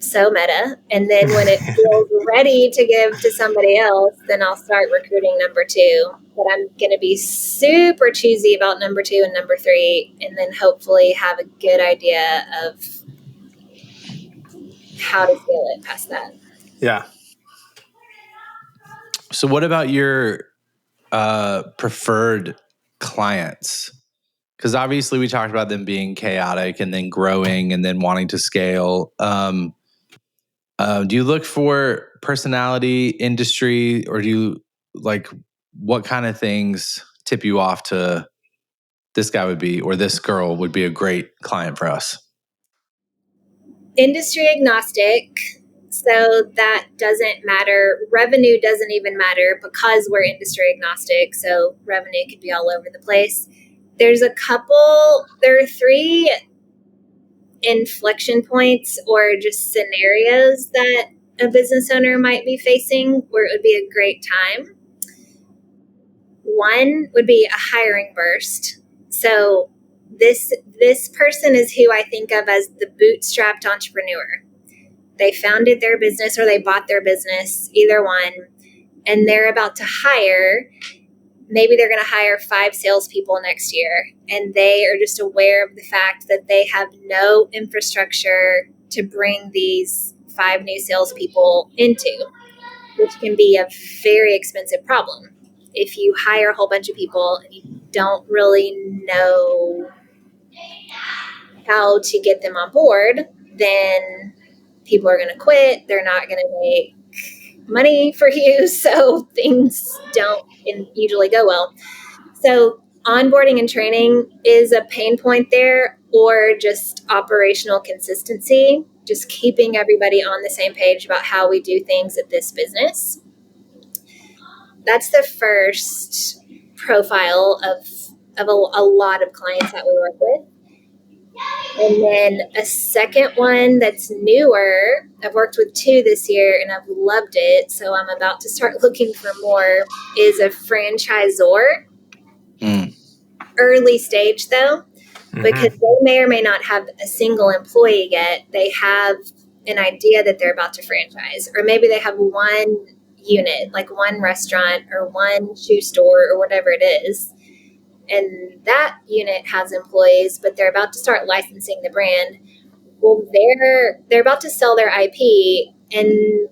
So meta. And then when it feels ready to give to somebody else, then I'll start recruiting number 2. But I'm going to be super choosy about number 2 and number 3, and then hopefully have a good idea of how to scale it past that. Yeah. So what about your preferred clients? Because obviously we talked about them being chaotic and then growing and then wanting to scale. Do you look for personality, industry, or do you like what kind of things tip you off to this guy would be, or this girl would be a great client for us? Industry agnostic. So that doesn't matter. Revenue doesn't even matter because we're industry agnostic. So revenue could be all over the place. There are 3 inflection points or just scenarios that a business owner might be facing where it would be a great time. One would be a hiring burst. So this person is who I think of as the bootstrapped entrepreneur. They founded their business or they bought their business, either one, and they're about to hire. Maybe they're going to hire 5 salespeople next year, and they are just aware of the fact that they have no infrastructure to bring these 5 new salespeople into, which can be a very expensive problem. If you hire a whole bunch of people and you don't really know how to get them on board, then people are going to quit. They're not going to make money for you, so things don't usually go well. So onboarding and training is a pain point there, or just operational consistency, just keeping everybody on the same page about how we do things at this business. That's the first profile of a lot of clients that we work with. And then a second one that's newer, I've worked with 2 this year and I've loved it, so I'm about to start looking for more, is a franchisor. Early stage though, because they may or may not have a single employee yet. They have an idea that they're about to franchise, or maybe they have one unit, like one restaurant or one shoe store or whatever it is. And that unit has employees, but they're about to start licensing the brand. Well, they're about to sell their IP, and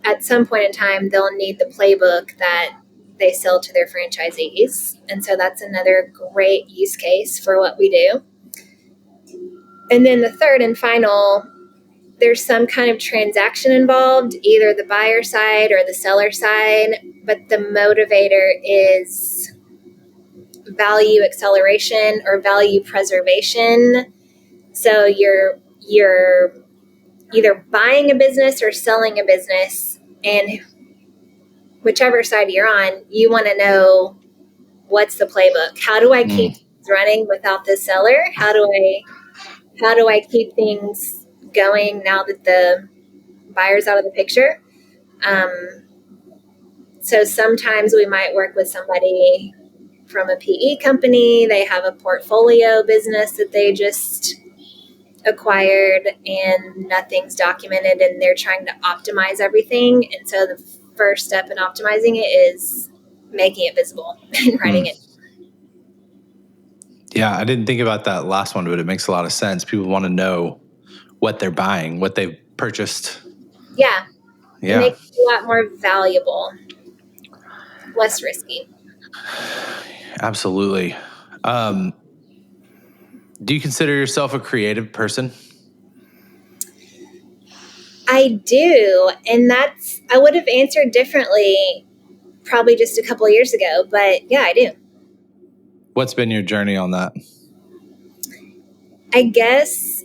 at some point in time, they'll need the playbook that they sell to their franchisees. And so that's another great use case for what we do. And then the third and final, there's some kind of transaction involved, either the buyer side or the seller side, but the motivator is value acceleration or value preservation. So you're either buying a business or selling a business, and whichever side you're on, you want to know what's the playbook. How do I keep things running without the seller? How do I keep things going now that the buyer's out of the picture? So sometimes we might work with somebody from a PE company. They have a portfolio business that they just acquired and nothing's documented, and they're trying to optimize everything. And so the first step in optimizing it is making it visible and writing it. Yeah, I didn't think about that last one, but it makes a lot of sense. People want to know what they're buying, what they've purchased. Yeah. It Yeah, makes it a lot more valuable, less risky. absolutely. Do you consider yourself a creative person? I do. And I would have answered differently probably just a couple of years ago, but yeah, I do. What's been your journey on that? I guess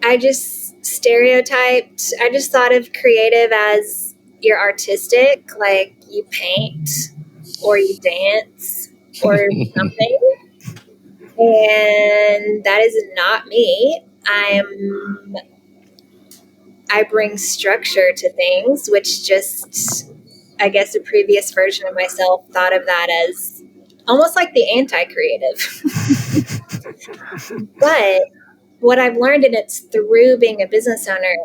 I just I just thought of creative as you're artistic, like you paint or you dance or something. And that is not me. I bring structure to things, which just, I guess, a previous version of myself thought of that as almost like the anti-creative. But what I've learned, and it's through being a business owner,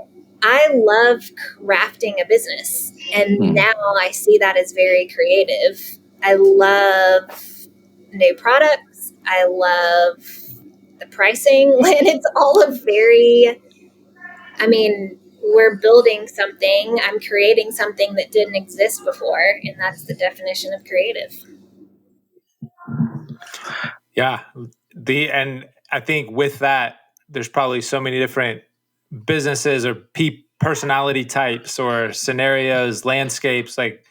I love crafting a business. And now I see that as very creative. I love new products. I love the pricing. And it's all we're building something. I'm creating something that didn't exist before. And that's the definition of creative. Yeah. And I think with that, there's probably so many different businesses or personality types or scenarios, landscapes, like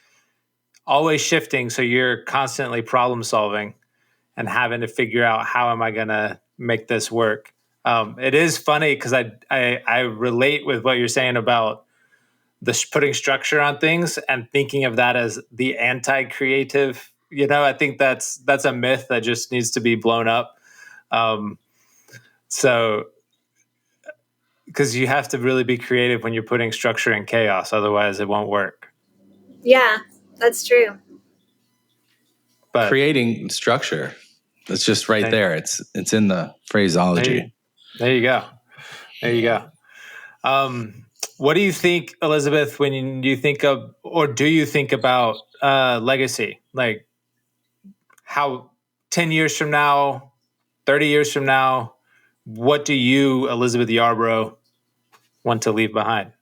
always shifting. So you're constantly problem solving and having to figure out how am I going to make this work. It is funny because I relate with what you're saying about putting structure on things and thinking of that as the anti-creative. I think that's a myth that just needs to be blown up. So, because you have to really be creative when you're putting structure in chaos, otherwise it won't work. Yeah, that's true. But creating structure, it's just right there. It's in the phraseology. There you go. There you go. What do you think, Elizabeth, when you think of, or do you think about legacy? Like how 10 years from now, 30 years from now, what do you, Elizabeth Yarbrough, want to leave behind?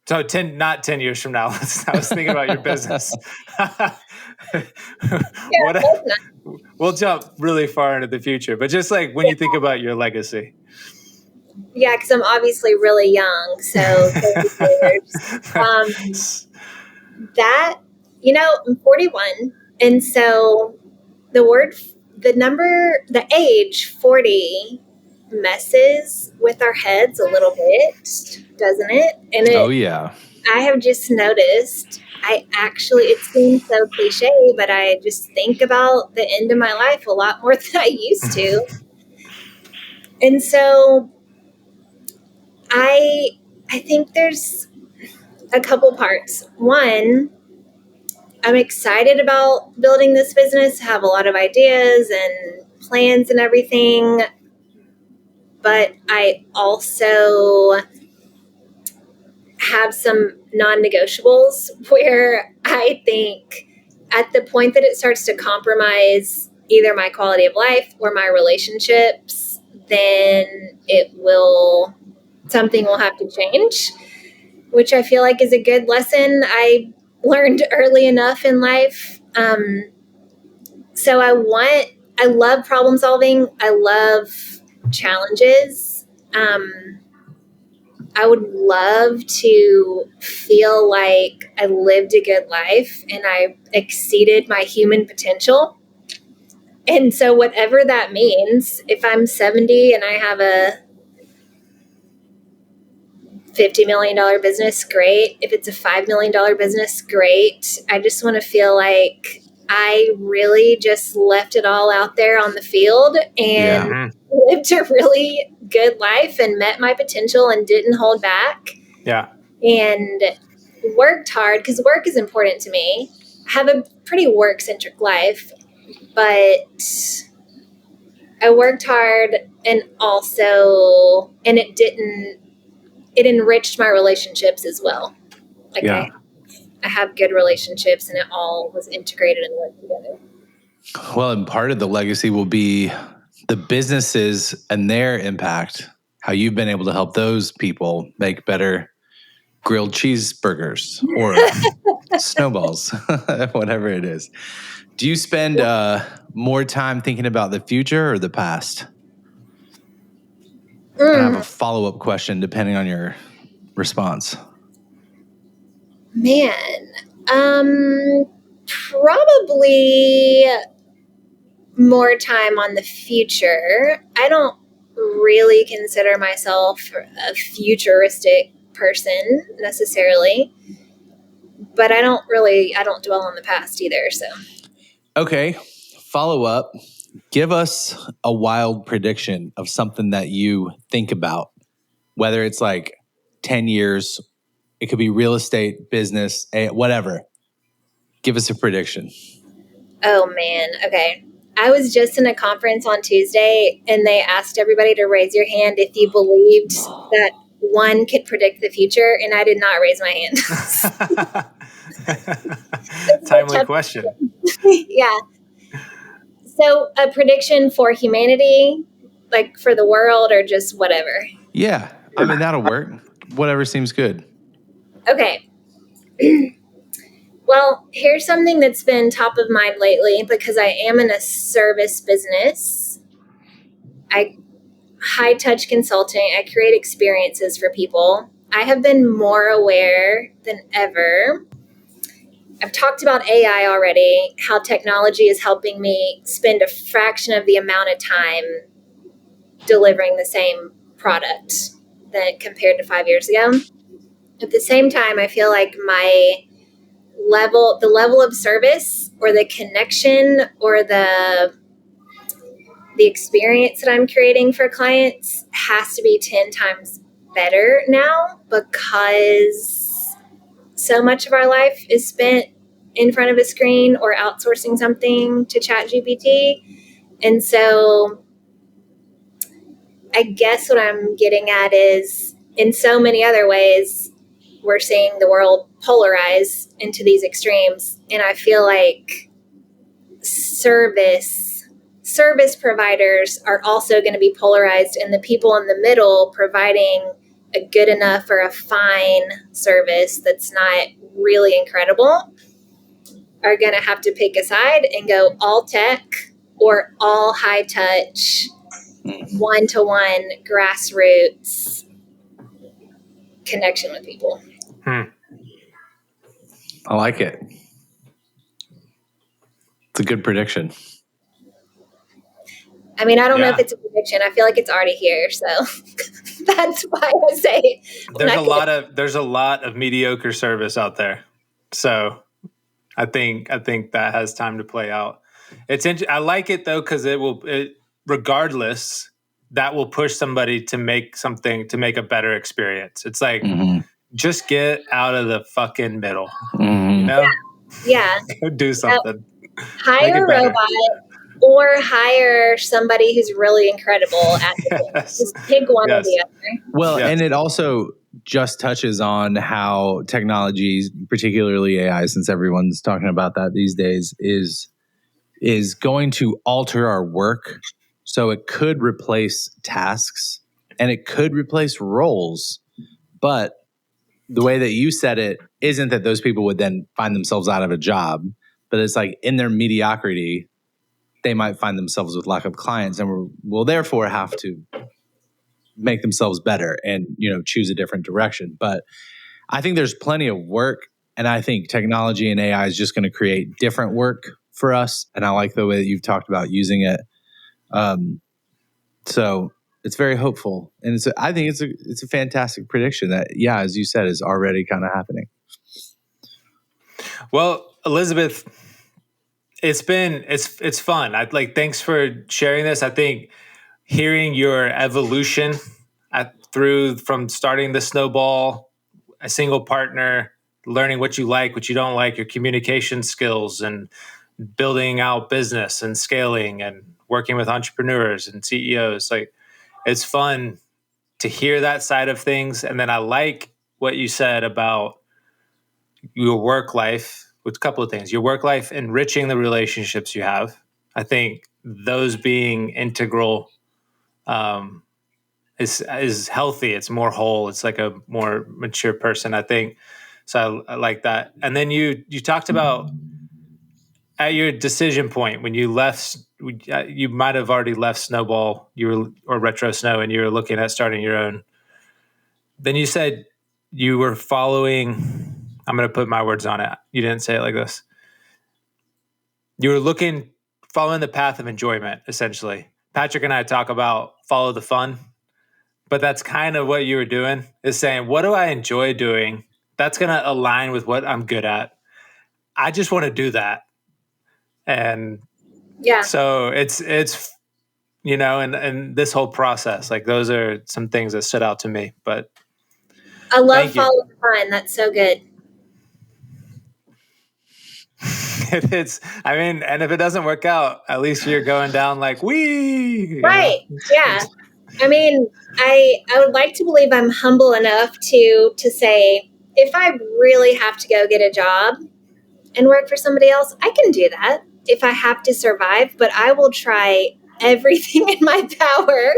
So not 10 years from now. I was thinking about your business. We'll jump really far into the future, but just like when you think about your legacy. Yeah, because I'm obviously really young, so 30 years. I'm 41, and so the age 40 messes with our heads a little bit, doesn't it? And yeah. I have just noticed, it seems so cliche, but I just think about the end of my life a lot more than I used to. And so I think there's a couple parts. One, I'm excited about building this business, have a lot of ideas and plans and everything. But I also have some non-negotiables where I think at the point that it starts to compromise either my quality of life or my relationships, then something will have to change, which I feel like is a good lesson I learned early enough in life. So I love problem solving. I love challenges. I would love to feel like I lived a good life and I exceeded my human potential. And so whatever that means, if I'm 70 and I have a $50 million business, great. If it's a $5 million business, great. I just want to feel like I really just left it all out there on the field and lived a really good life and met my potential and didn't hold back. Yeah. And worked hard because work is important to me. I have a pretty work-centric life, but I worked hard and it enriched my relationships as well. I have good relationships, and it all was integrated and worked together. Well, and part of the legacy will be the businesses and their impact, how you've been able to help those people make better grilled cheeseburgers or snowballs, whatever it is. Do you spend more time thinking about the future or the past? And I have a follow-up question depending on your response. Man, probably more time on the future. I don't really consider myself a futuristic person necessarily, but I don't dwell on the past either. So, Okay, follow up. Give us a wild prediction of something that you think about, whether it's like 10 years, it could be real estate, business, whatever. Give us a prediction. oh man, okay. I was just in a conference on Tuesday, and they asked everybody to raise your hand if you believed that one could predict the future, and I did not raise my hand. Timely question. Yeah. So a prediction for humanity, like for the world, or just whatever? Yeah, I mean, that'll work. Whatever seems good. Okay. Well, here's something that's been top of mind lately because I am in a service business. I high touch consulting. I create experiences for people. I have been more aware than ever. I've talked about AI already, how technology is helping me spend a fraction of the amount of time delivering the same product that compared to 5 years ago. At the same time, I feel like the level of service or the connection or the experience that I'm creating for clients has to be 10 times better now, because so much of our life is spent in front of a screen or outsourcing something to ChatGPT. And so I guess what I'm getting at is, in so many other ways, we're seeing the world polarize into these extremes. And I feel like service providers are also going to be polarized, and the people in the middle providing a good enough or a fine service that's not really incredible are going to have to pick a side and go all tech or all high touch, one-to-one grassroots connection with people. I like it. It's a good prediction. I mean, I don't know if it's a prediction. I feel like it's already here, so that's why I say there's a lot of mediocre service out there. So I think that has time to play out. I like it though, because regardless, that will push somebody to make a better experience. It's like, just get out of the fucking middle, you know? Yeah. Go do something. Hire a robot or hire somebody who's really incredible at it. Just pick one or the other. Well, and it also just touches on how technology, particularly AI, since everyone's talking about that these days, is going to alter our work. So it could replace tasks and it could replace roles. But the way that you said it isn't that those people would then find themselves out of a job, but it's like in their mediocrity, they might find themselves with lack of clients and will therefore have to make themselves better and, choose a different direction. But I think there's plenty of work, and I think technology and AI is just going to create different work for us. And I like the way that you've talked about using it. So it's very hopeful, and I think it's a fantastic prediction that, as you said, is already kind of happening. Well, Elizabeth, it's fun. Thanks for sharing this. I think hearing your evolution from starting the snowball, a single partner, learning what you like, what you don't like, your communication skills, and building out business and scaling and working with entrepreneurs and CEOs. Like, it's fun to hear that side of things. And then I like what you said about your work life with a couple of things. Your work life enriching the relationships you have. I think those being integral is healthy. It's more whole. It's like a more mature person, I think. So I like that. And then you talked about at your decision point when you left, you might have already left Snowball, or Retro Snow, and you were looking at starting your own. Then you said you were following. I'm going to put my words on it. You didn't say it like this. You were following the path of enjoyment, essentially. Patrick and I talk about follow the fun, but that's kind of what you were doing, is saying, what do I enjoy doing? That's going to align with what I'm good at. I just want to do that. And so it's, and this whole process, like those are some things that stood out to me, but I love follow the fun. That's so good. And if it doesn't work out, at least you're going down like, wee. Right. Yeah. I mean, I would like to believe I'm humble enough to say, if I really have to go get a job and work for somebody else, I can do that if I have to survive, but I will try everything in my power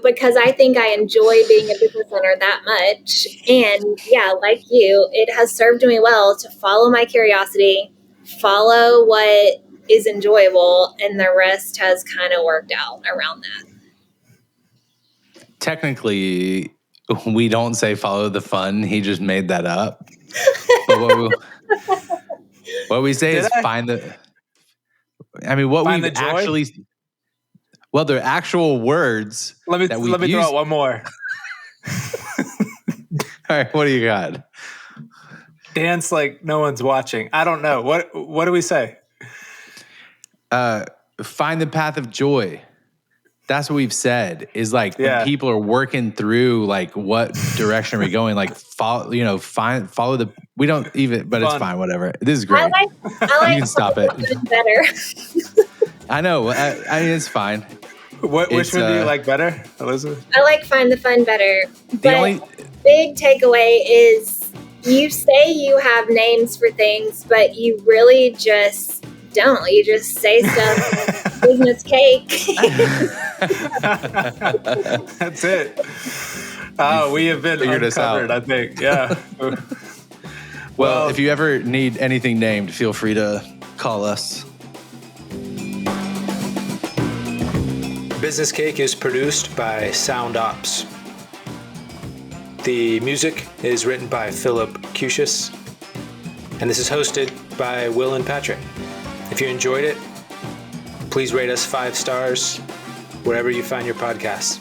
because I think I enjoy being a business owner that much. And yeah, like you, it has served me well to follow my curiosity, follow what is enjoyable, and the rest has kind of worked out around that. Technically, we don't say follow the fun. He just made that up. But what we say is find the... I mean, what we've actually... Well, they're actual words. Let me throw out one more. All right, what do you got? Dance like no one's watching. I don't know. What do we say? Find the path of joy. That's what we've said. Is like when people are working through like what direction are we going? Like follow the. We don't even, but fun. It's fine. Whatever. This is great. I like you can stop it. Better. I know. I mean, it's fine. Which one do you like better, Elizabeth? I like find the fun better. But big takeaway is you say you have names for things, but you really just don't. You just say stuff. Business cake. That's it. We have been uncovered, I think. Yeah. Well, if you ever need anything named, feel free to call us. Business Cake is produced by Sound Ops. The music is written by Philip Cusius, and this is hosted by Will and Patrick. If you enjoyed it, please rate us 5 stars wherever you find your podcasts.